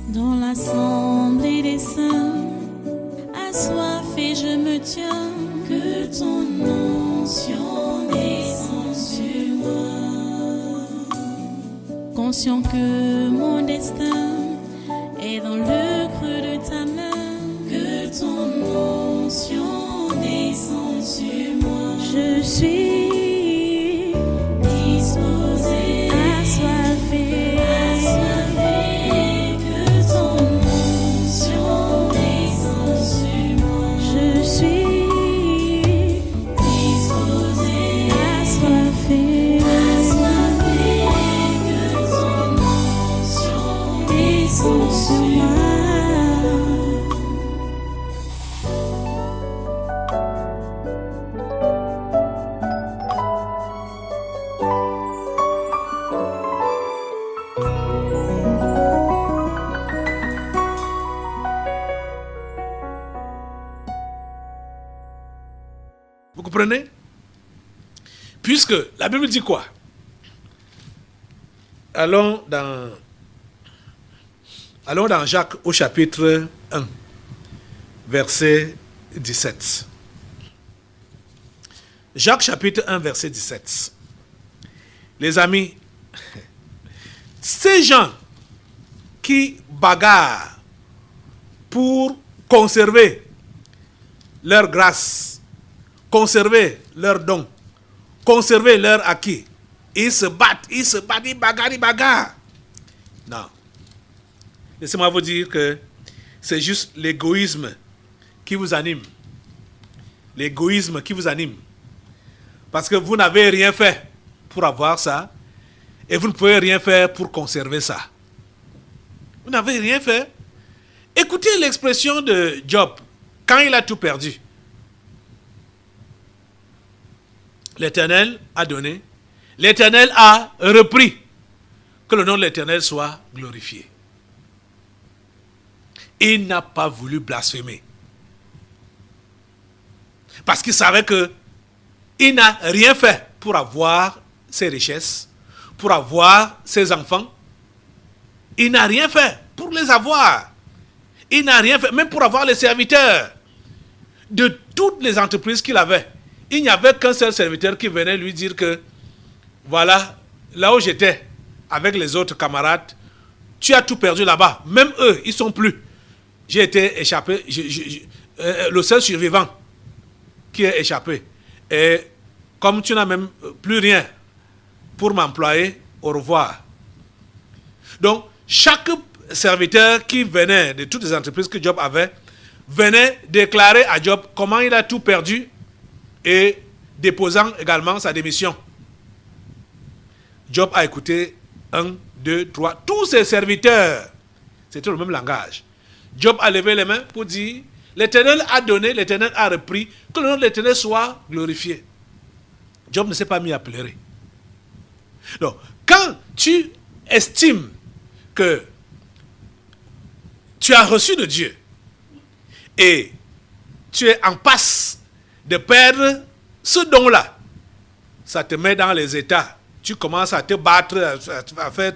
Dans l'assemblée des saints, assoiffé je me tiens, que ton onction descende sur moi. Conscient que mon destin est dans le creux de ta main, que ton onction descende sur moi. Je suis disposé, assoiffé, que ton onction descende sur moi. Je suis disposé, assoiffé, que ton onction descende sur moi. Vous comprenez? Puisque la Bible dit quoi? Allons dans Jacques au chapitre 1, verset 17. Jacques chapitre 1, verset 17. Les amis, ces gens qui bagarrent pour conserver leur grâce, conserver leurs dons, conserver leur acquis, ils se battent, ils bagarrent. Non. Laissez-moi vous dire que c'est juste l'égoïsme qui vous anime. L'égoïsme qui vous anime. Parce que vous n'avez rien fait pour avoir ça et vous ne pouvez rien faire pour conserver ça. Vous n'avez rien fait. Écoutez l'expression de Job quand il a tout perdu. L'Éternel a donné, l'Éternel a repris. Que le nom de l'Éternel soit glorifié. Il n'a pas voulu blasphémer. Parce qu'il savait que il n'a rien fait pour avoir ses richesses, pour avoir ses enfants. Il n'a rien fait pour les avoir. Il n'a rien fait, même pour avoir les serviteurs. De toutes les entreprises qu'il avait, il n'y avait qu'un seul serviteur qui venait lui dire que voilà, là où j'étais avec les autres camarades, tu as tout perdu là-bas. Même eux, ils ne sont plus. J'ai été échappé, le seul survivant qui est échappé. Et comme tu n'as même plus rien pour m'employer, au revoir. Donc, chaque serviteur qui venait de toutes les entreprises que Job avait, venait déclarer à Job comment il a tout perdu et déposant également sa démission. Job a écouté 1, 2, 3, tous ses serviteurs. C'était le même langage. Job a levé les mains pour dire, l'Éternel a donné, l'Éternel a repris, que le nom de l'Éternel soit glorifié. Job ne s'est pas mis à pleurer. Donc, quand tu estimes que tu as reçu de Dieu et tu es en passe de perdre ce don-là, ça te met dans les états. Tu commences à te battre, à faire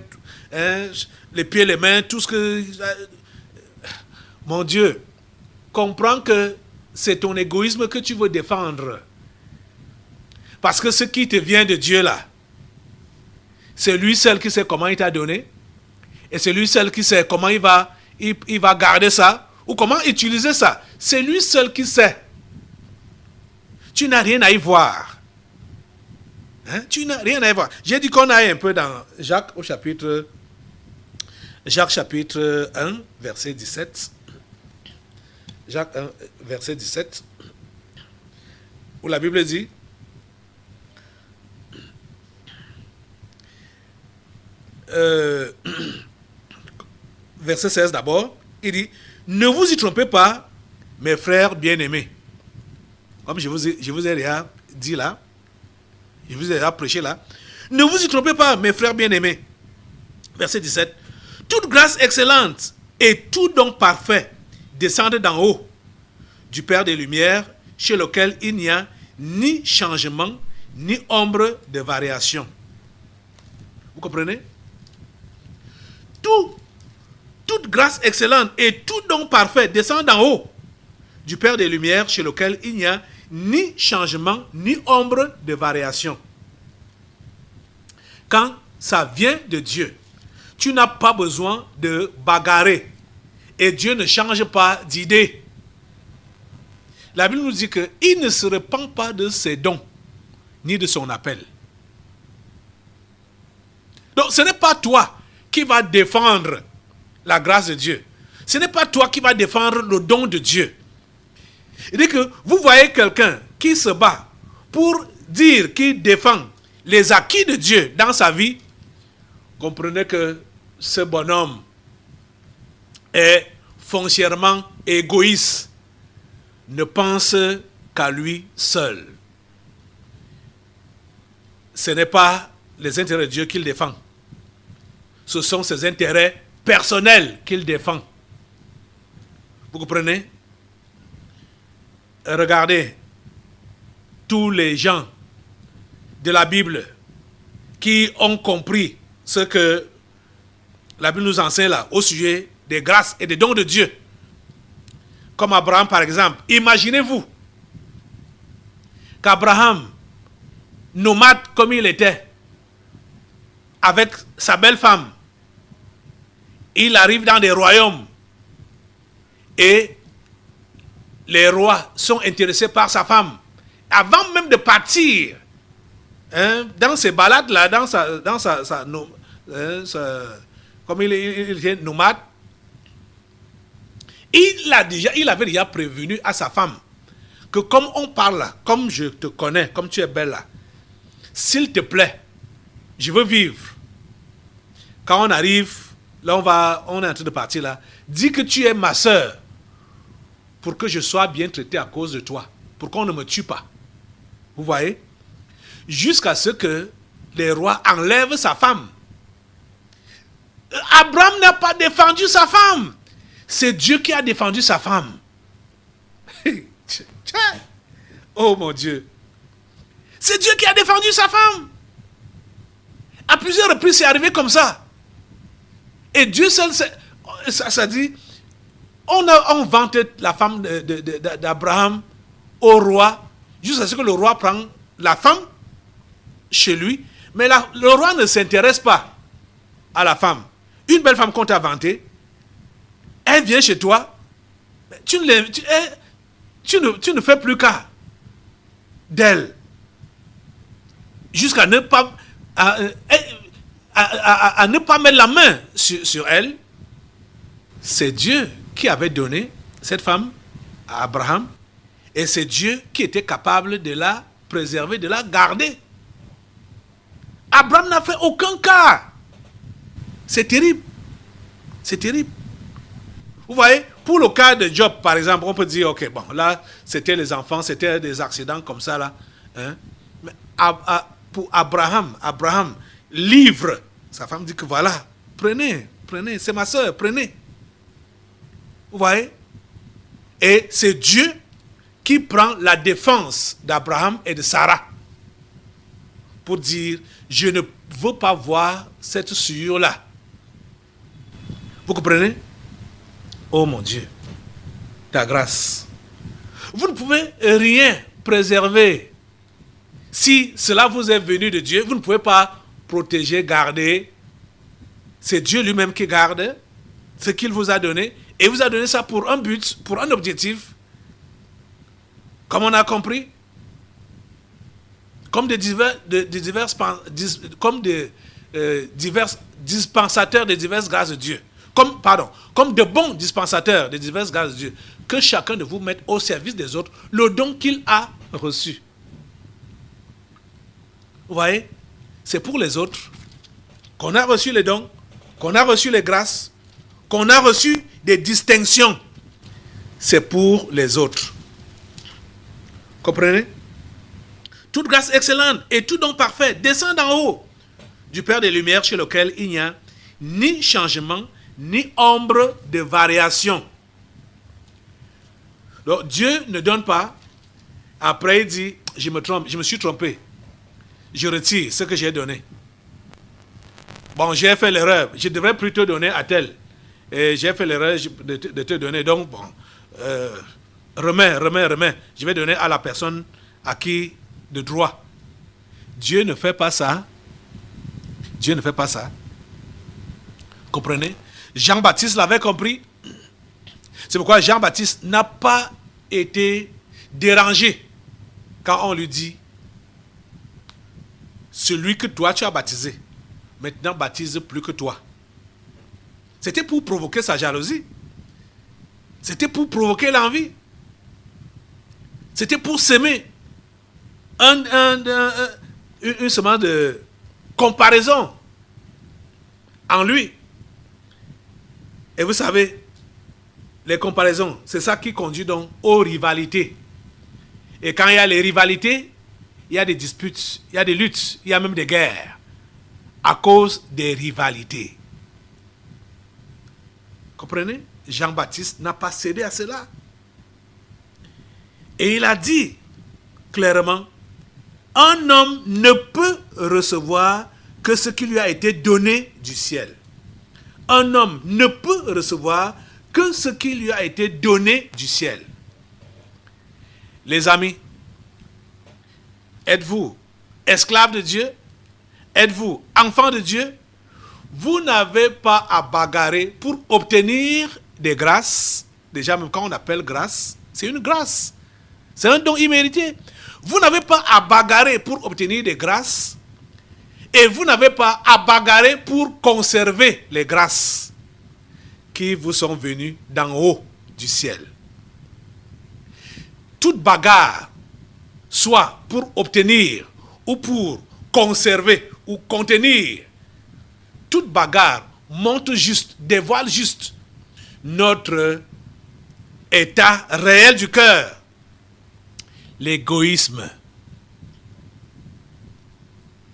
les pieds, les mains, tout ce que... Mon Dieu, comprends que c'est ton égoïsme que tu veux défendre. Parce que ce qui te vient de Dieu là, c'est lui seul qui sait comment il t'a donné. Et c'est lui seul qui sait comment il va garder ça. Ou comment utiliser ça. C'est lui seul qui sait. Tu n'as rien à y voir. Hein? Tu n'as rien à y voir. J'ai dit qu'on aille un peu dans Jacques chapitre 1, verset 17. Jacques 1, verset 17. Où la Bible dit, verset 16 d'abord, il dit, ne vous y trompez pas, mes frères bien-aimés. Comme je vous ai déjà dit là, je vous ai déjà prêché là. Ne vous y trompez pas, mes frères bien-aimés. Verset 17. Toute grâce excellente et tout don parfait descendent d'en haut, du Père des Lumières, chez lequel il n'y a ni changement, ni ombre de variation. Vous comprenez? Tout toute grâce excellente et tout don parfait descend d'en haut, du Père des Lumières, chez lequel il n'y a ni changement, ni ombre de variation. Quand ça vient de Dieu, tu n'as pas besoin de bagarrer. Et Dieu ne change pas d'idée. La Bible nous dit qu'il ne se repent pas de ses dons, ni de son appel. Donc ce n'est pas toi qui vas défendre la grâce de Dieu. Ce n'est pas toi qui vas défendre le don de Dieu. Il dit que vous voyez quelqu'un qui se bat pour dire qu'il défend les acquis de Dieu dans sa vie. Comprenez que ce bonhomme est foncièrement égoïste, ne pense qu'à lui seul. Ce n'est pas les intérêts de Dieu qu'il défend. Ce sont ses intérêts personnels qu'il défend. Vous comprenez? Regardez tous les gens de la Bible qui ont compris ce que la Bible nous enseigne là au sujet des grâces et des dons de Dieu. Comme Abraham par exemple. Imaginez-vous qu'Abraham, nomade comme il était, avec sa belle femme, il arrive dans des royaumes et les rois sont intéressés par sa femme. Avant même de partir, dans ses balades là, comme il était nomade, il avait déjà prévenu à sa femme que comme on parle là, comme je te connais, comme tu es belle là, s'il te plaît, je veux vivre. Quand on arrive, là on est en train de partir là, dis que tu es ma soeur pour que je sois bien traité à cause de toi, pour qu'on ne me tue pas. Vous voyez? Jusqu'à ce que les rois enlèvent sa femme. Abraham n'a pas défendu sa femme. C'est Dieu qui a défendu sa femme. Oh mon Dieu. C'est Dieu qui a défendu sa femme. À plusieurs reprises, c'est arrivé comme ça. Et Dieu seul, ça dit, on vantait la femme d'Abraham au roi, jusqu'à ce que le roi prend la femme chez lui. Mais le roi ne s'intéresse pas à la femme. Une belle femme qu'on t'a vantée, elle vient chez toi, tu ne fais plus cas d'elle. Jusqu'à ne pas à ne pas mettre la main sur elle. C'est Dieu qui avait donné cette femme à Abraham, et c'est Dieu qui était capable de la préserver, de la garder. Abraham n'a fait aucun cas. C'est terrible. C'est terrible. Vous voyez, pour le cas de Job, par exemple, on peut dire, ok, bon, là, c'était les enfants, c'était des accidents comme ça, là. Hein? Mais pour Abraham livre. Sa femme dit que voilà, prenez, c'est ma soeur, prenez. Vous voyez? Et c'est Dieu qui prend la défense d'Abraham et de Sarah pour dire, je ne veux pas voir cette souillure-là. Vous comprenez? Oh mon Dieu, ta grâce. Vous ne pouvez rien préserver. Si cela vous est venu de Dieu, vous ne pouvez pas protéger, garder. C'est Dieu lui-même qui garde ce qu'il vous a donné. Et vous a donné ça pour un but, pour un objectif. Comme on a compris. Comme des divers dispensateurs des diverses grâces de Dieu. Comme de bons dispensateurs des diverses grâces de Dieu. Que chacun de vous mette au service des autres le don qu'il a reçu. Vous voyez? C'est pour les autres qu'on a reçu les dons, qu'on a reçu les grâces, qu'on a reçu des distinctions. C'est pour les autres. Comprenez? Toute grâce excellente et tout don parfait descend d'en haut, du Père des Lumières, chez lequel il n'y a ni changement, ni ombre de variation. Donc Dieu ne donne pas, après il dit, je me suis trompé. Je retire ce que j'ai donné. Bon, j'ai fait l'erreur. Je devrais plutôt donner à tel. et j'ai fait l'erreur de te donner. Donc, bon, remets. Je vais donner à la personne à qui de droit. Dieu ne fait pas ça. Dieu ne fait pas ça. Comprenez? Jean-Baptiste l'avait compris. C'est pourquoi Jean-Baptiste n'a pas été dérangé quand on lui dit: celui que toi tu as baptisé, maintenant baptise plus que toi. C'était pour provoquer sa jalousie. C'était pour provoquer l'envie. C'était pour s'aimer. Une semence de comparaison en lui. Et vous savez, les comparaisons, c'est ça qui conduit donc aux rivalités. Et quand il y a les rivalités, il y a des disputes, il y a des luttes, il y a même des guerres à cause des rivalités. Comprenez? Jean-Baptiste n'a pas cédé à cela. Et il a dit clairement: un homme ne peut recevoir que ce qui lui a été donné du ciel. Un homme ne peut recevoir que ce qui lui a été donné du ciel. Les amis, êtes-vous esclaves de Dieu? Êtes-vous enfants de Dieu? Vous n'avez pas à bagarrer pour obtenir des grâces. Déjà, même quand on appelle grâce, c'est une grâce. C'est un don immérité. Vous n'avez pas à bagarrer pour obtenir des grâces. Et vous n'avez pas à bagarrer pour conserver les grâces qui vous sont venues d'en haut du ciel. Toute bagarre, soit pour obtenir ou pour conserver ou contenir, toute bagarre montre juste, dévoile juste notre état réel du cœur. L'égoïsme.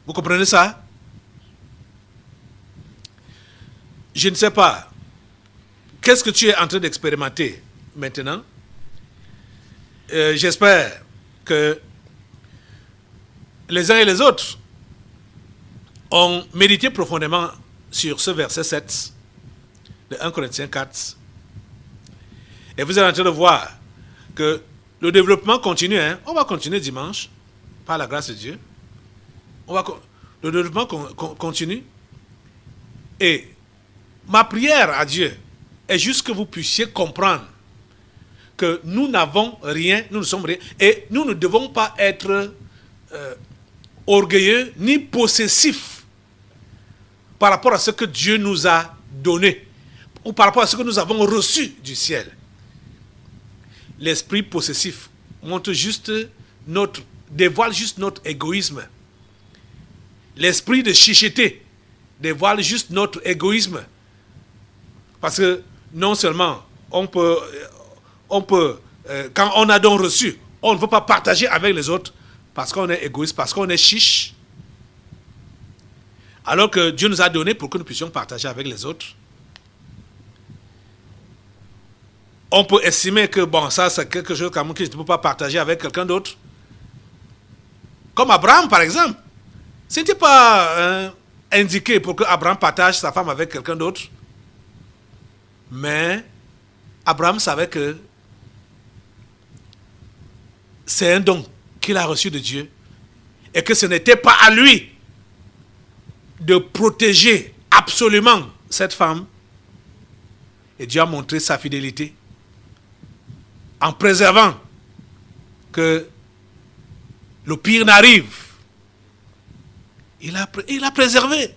Vous comprenez ça? Je ne sais pas. Qu'est-ce que tu es en train d'expérimenter maintenant? J'espère que les uns et les autres ont médité profondément sur ce verset 7 de 1 Corinthiens 4. Et vous êtes en train de voir que le développement continue. On va continuer dimanche, par la grâce de Dieu. Le développement continue. Et ma prière à Dieu est juste que vous puissiez comprendre que nous n'avons rien, nous ne sommes rien, et nous ne devons pas être orgueilleux ni possessifs par rapport à ce que Dieu nous a donné ou par rapport à ce que nous avons reçu du ciel. L'esprit possessif montre juste dévoile juste notre égoïsme. L'esprit de chicheté dévoile juste notre égoïsme. Parce que non seulement on peut quand on a donc reçu, on ne veut pas partager avec les autres parce qu'on est égoïste, parce qu'on est chiche. Alors que Dieu nous a donné pour que nous puissions partager avec les autres. On peut estimer que bon, ça c'est quelque chose que je ne peux pas partager avec quelqu'un d'autre. Comme Abraham par exemple. Ce n'était pas indiqué pour que Abraham partage sa femme avec quelqu'un d'autre. Mais Abraham savait que c'est un don qu'il a reçu de Dieu et que ce n'était pas à lui de protéger absolument cette femme. Et Dieu a montré sa fidélité en préservant que le pire n'arrive. Il a préservé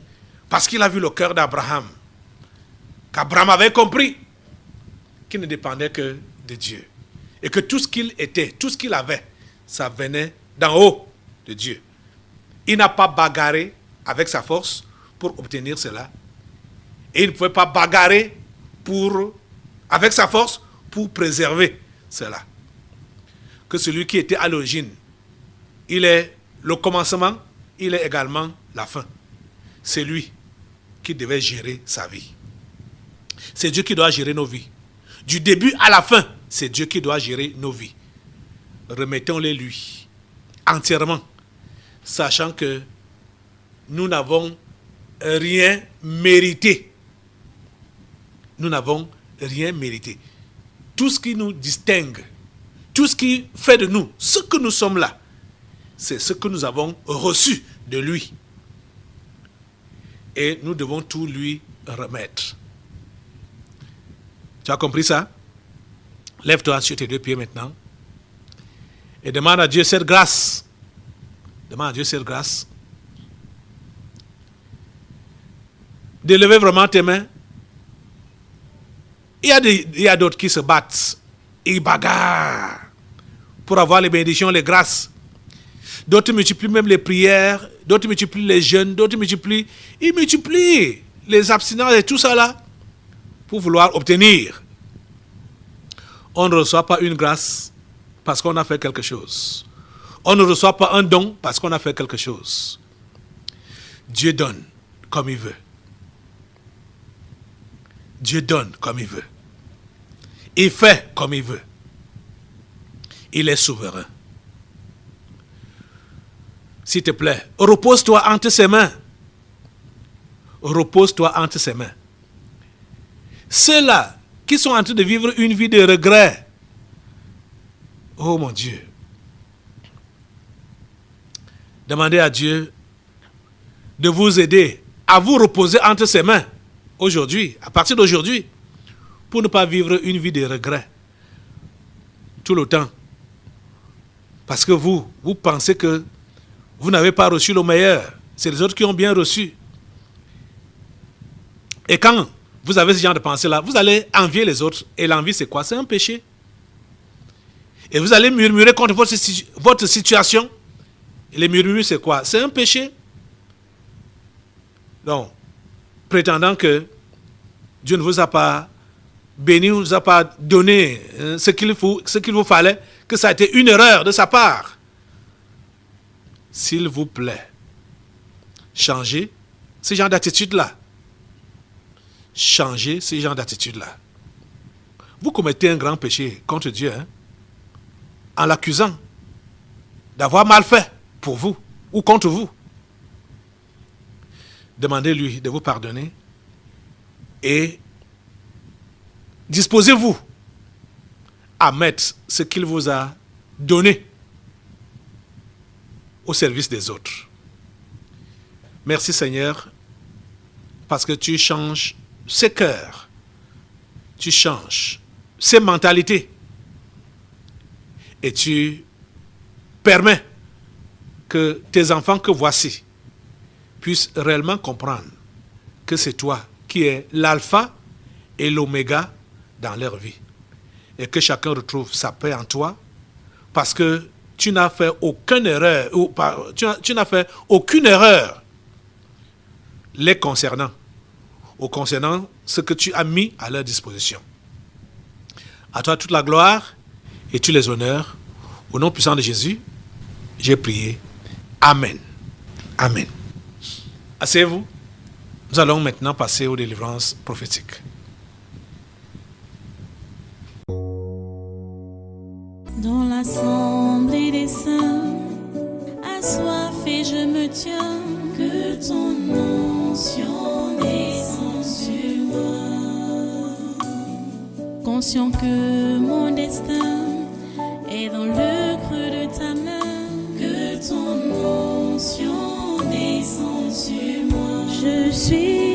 parce qu'il a vu le cœur d'Abraham. Qu'Abraham avait compris qu'il ne dépendait que de Dieu. Et que tout ce qu'il était, tout ce qu'il avait, ça venait d'en haut de Dieu. Il n'a pas bagarré avec sa force pour obtenir cela. Et il ne pouvait pas bagarrer avec sa force pour préserver cela. Que celui qui était à l'origine, il est le commencement, il est également la fin. C'est lui qui devait gérer sa vie. C'est Dieu qui doit gérer nos vies. Du début à la fin, c'est Dieu qui doit gérer nos vies. Remettons-les lui, entièrement, sachant que nous n'avons rien mérité. nous n'avons rien mérité. Tout ce qui nous distingue, tout ce qui fait de nous ce que nous sommes là, c'est ce que nous avons reçu de lui. Et nous devons tout lui remettre. Tu as compris ça? Lève-toi sur tes deux pieds maintenant et demande à Dieu cette grâce. Demande à Dieu cette grâce d'élever vraiment tes mains. Il y a d'autres qui se battent, ils bagarrent pour avoir les bénédictions, les grâces. D'autres multiplient même les prières, d'autres multiplient les jeûnes, d'autres multiplient les abstinences et tout ça là pour vouloir obtenir. On ne reçoit pas une grâce parce qu'on a fait quelque chose. On ne reçoit pas un don parce qu'on a fait quelque chose. Dieu donne comme il veut. Dieu donne comme il veut. Il fait comme il veut. Il est souverain. S'il te plaît, repose-toi entre ses mains. Repose-toi entre ses mains. Ceux-là qui sont en train de vivre une vie de regret, oh mon Dieu, demandez à Dieu de vous aider à vous reposer entre ses mains aujourd'hui, à partir d'aujourd'hui, pour ne pas vivre une vie de regret tout le temps. Parce que vous pensez que vous n'avez pas reçu le meilleur. C'est les autres qui ont bien reçu. Et quand vous avez ce genre de pensée-là, vous allez envier les autres. Et l'envie, c'est quoi? C'est un péché. Et vous allez murmurer contre votre situation. Et les murmures, c'est quoi? C'est un péché. Donc, prétendant que Dieu ne vous a pas béni, ne vous a pas donné ce qu'il vous fallait, que ça a été une erreur de sa part. S'il vous plaît, changez ce genre d'attitude-là. Changez ce genre d'attitude-là. Vous commettez un grand péché contre Dieu, en l'accusant d'avoir mal fait pour vous ou contre vous. Demandez-lui de vous pardonner et disposez-vous à mettre ce qu'il vous a donné au service des autres. Merci Seigneur, parce que tu changes ces cœurs, tu changes ces mentalités et tu permets que tes enfants que voici puissent réellement comprendre que c'est toi qui es l'alpha et l'oméga dans leur vie et que chacun retrouve sa paix en toi parce que tu n'as fait aucune erreur, tu n'as fait aucune erreur les concernant ce que tu as mis à leur disposition. À toi toute la gloire et tous les honneurs. Au nom puissant de Jésus, j'ai prié. Amen. Amen. Asseyez-vous. Nous allons maintenant passer aux délivrances prophétiques. Dans l'assemblée des saints, assoiffé je me tiens, que ton onction descende sur moi. Conscient que mon destin est dans le creux de ta main, que ton onction descende sur moi. Je suis